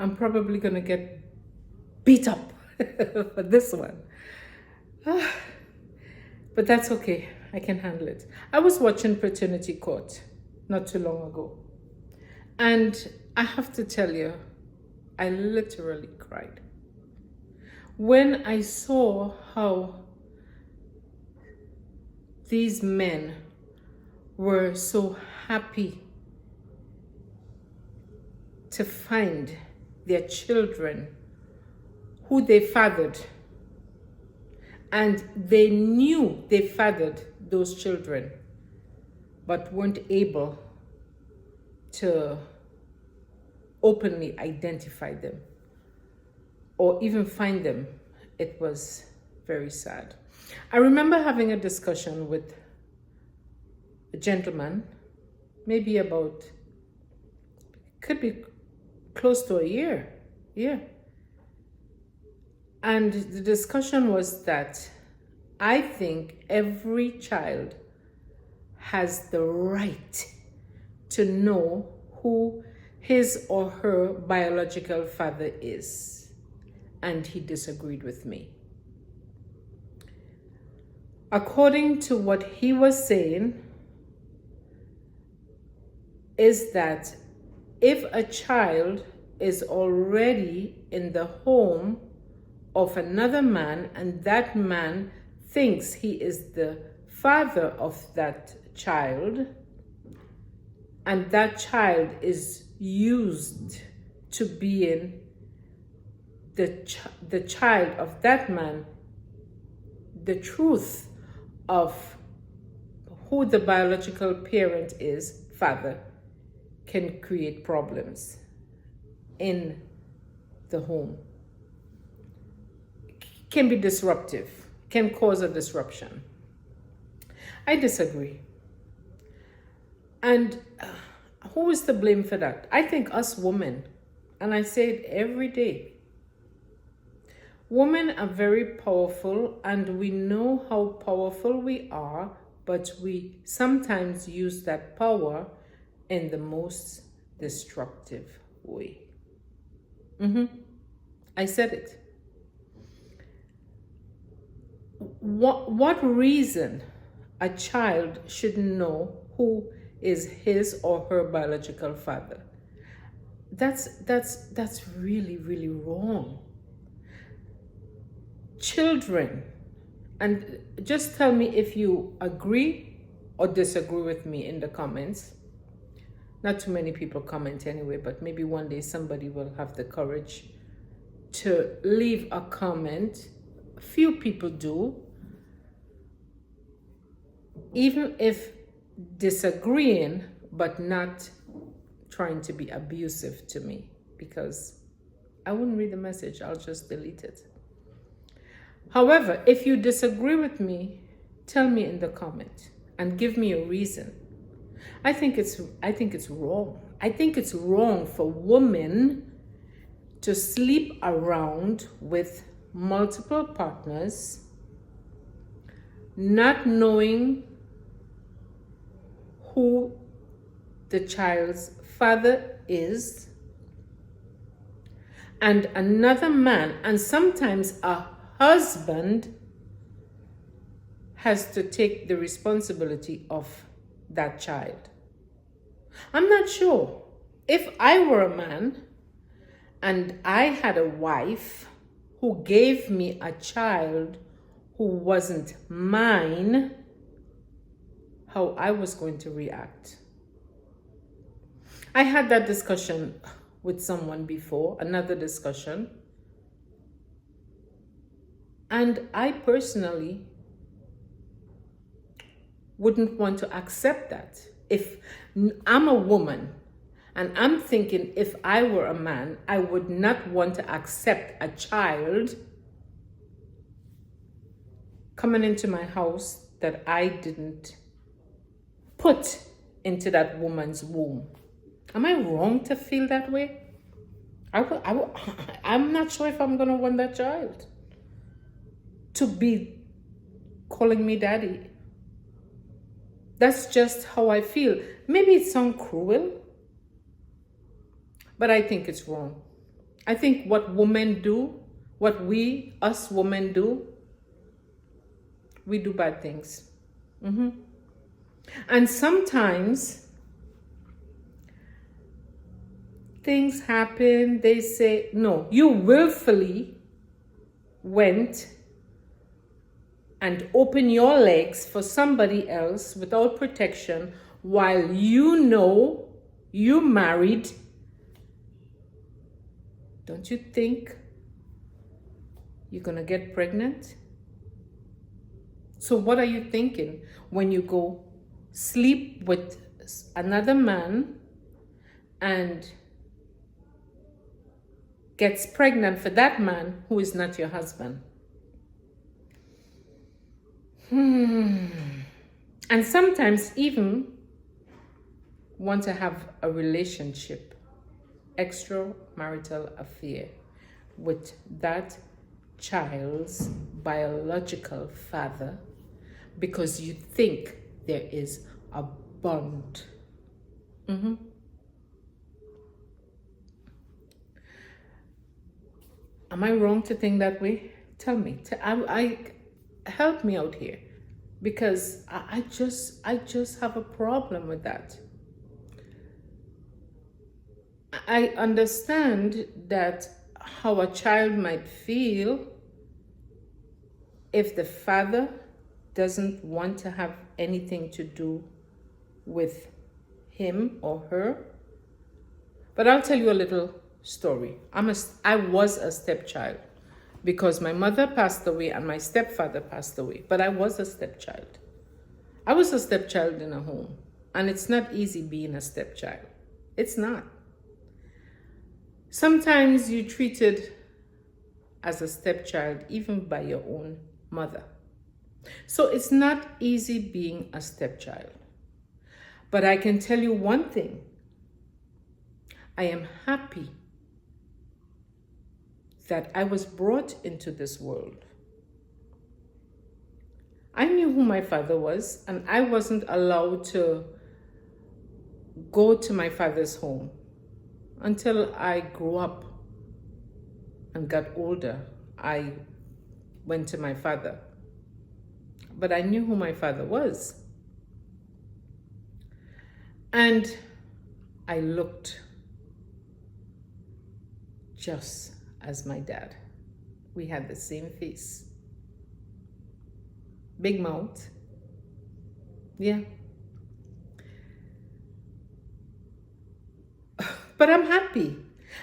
I'm probably going to get beat up for this one. But that's okay. I can handle it. I was watching Paternity Court not too long ago. And I have to tell you, I literally cried when I saw how these men were so happy to find their children who they fathered. And they knew they fathered those children, but weren't able to openly identify them or even find them. It was very sad. I remember having a discussion with a gentleman, maybe about, could be close to a year. Yeah. And the discussion was that I think every child has the right to know who his or her biological father is. And he disagreed with me. According to what he was saying, is that if a child is already in the home of another man and that man thinks he is the father of that child, and that child is used to being the child of that man, the truth of who the biological parent is, father, can create problems in the home. Can be disruptive, can cause a disruption. I disagree. And who is to blame for that? I think us women, and I say it every day. Women are very powerful, and we know how powerful we are, but we sometimes use that power in the most destructive way. I said it. What reason a child should know who is his or her biological father? That's really, really wrong. Children, and just tell me if you agree or disagree with me in the comments. Not too many people comment anyway, but maybe one day somebody will have the courage to leave a comment. Few people do, even if disagreeing, but not trying to be abusive to me, because I wouldn't read the message, I'll just delete it. However, if you disagree with me, tell me in the comment and give me a reason. I think it's wrong. I think it's wrong for women to sleep around with multiple partners, not knowing who the child's father is, and another man, and sometimes a husband, has to take the responsibility of that child. I'm not sure. If I were a man and I had a wife who gave me a child who wasn't mine, how I was going to react. I had that discussion with someone before, another discussion. And I personally wouldn't want to accept that. If I'm a woman and I'm thinking if I were a man, I would not want to accept a child coming into my house that I didn't put into that woman's womb. Am I wrong to feel that way? I'm not sure if I'm going to want that child to be calling me daddy. That's just how I feel. Maybe it sounds cruel, but I think it's wrong. I think what women do, what us women do, we do bad things. And sometimes things happen, they say, no, you willfully went and opened your legs for somebody else without protection while you know you married. Don't you think you're gonna get pregnant? So what are you thinking when you go sleep with another man and gets pregnant for that man who is not your husband? And sometimes even want to have a relationship, extramarital affair with that child's biological father because you think there is a bond. Am I wrong to think that way? Tell me. Help me out here, because I just have a problem with that. I understand that how a child might feel if the father doesn't want to have anything to do with him or her. But I'll tell you a little story. I was a stepchild because my mother passed away and my stepfather passed away, but I was a stepchild. I was a stepchild in a home, and it's not easy being a stepchild. It's not. Sometimes you're treated as a stepchild even by your own mother. So it's not easy being a stepchild. But I can tell you one thing. I am happy that I was brought into this world. I knew who my father was, and I wasn't allowed to go to my father's home until I grew up and got older. I went to my father. But I knew who my father was. And I looked just as my dad. We had the same face. Big mouth. Yeah. But I'm happy.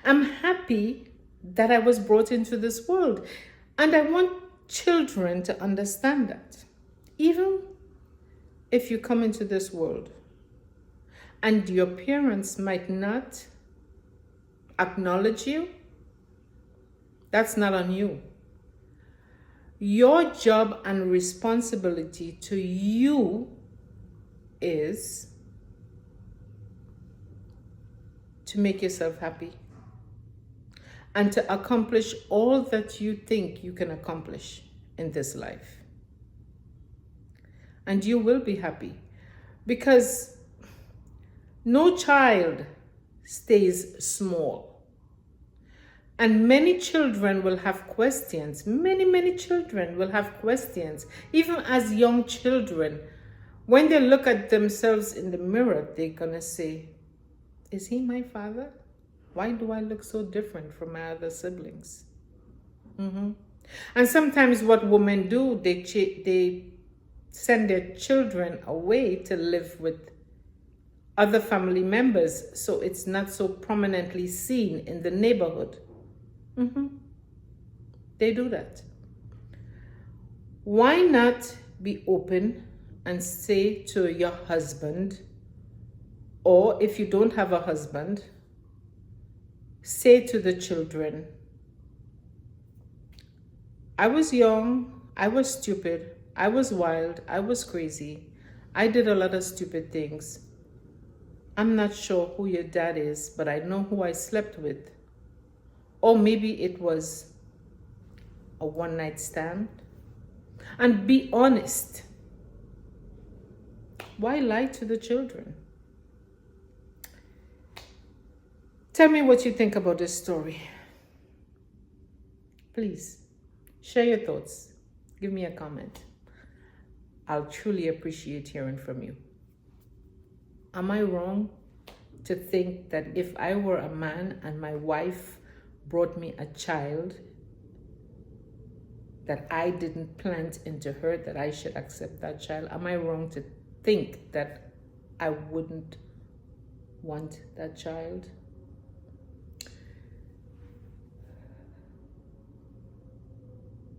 I'm happy that I was brought into this world. And I want children to understand that. Even if you come into this world and your parents might not acknowledge you, that's not on you. Your job and responsibility to you is to make yourself happy and to accomplish all that you think you can accomplish in this life. And you will be happy, because no child stays small. And many children will have questions. Many children will have questions. Even as young children, when they look at themselves in the mirror, they're gonna say, is he my father? Why do I look so different from my other siblings? And sometimes what women do, they send their children away to live with other family members, so it's not so prominently seen in the neighborhood. They do that. Why not be open and say to your husband, or if you don't have a husband, say to the children, I was young, I was stupid, I was wild, I was crazy, I did a lot of stupid things. I'm not sure who your dad is, but I know who I slept with. Or maybe it was a one-night stand. And be honest. Why lie to the children? Tell me what you think about this story. Please share your thoughts. Give me a comment. I'll truly appreciate hearing from you. Am I wrong to think that if I were a man and my wife brought me a child that I didn't plant into her, that I should accept that child? Am I wrong to think that I wouldn't want that child?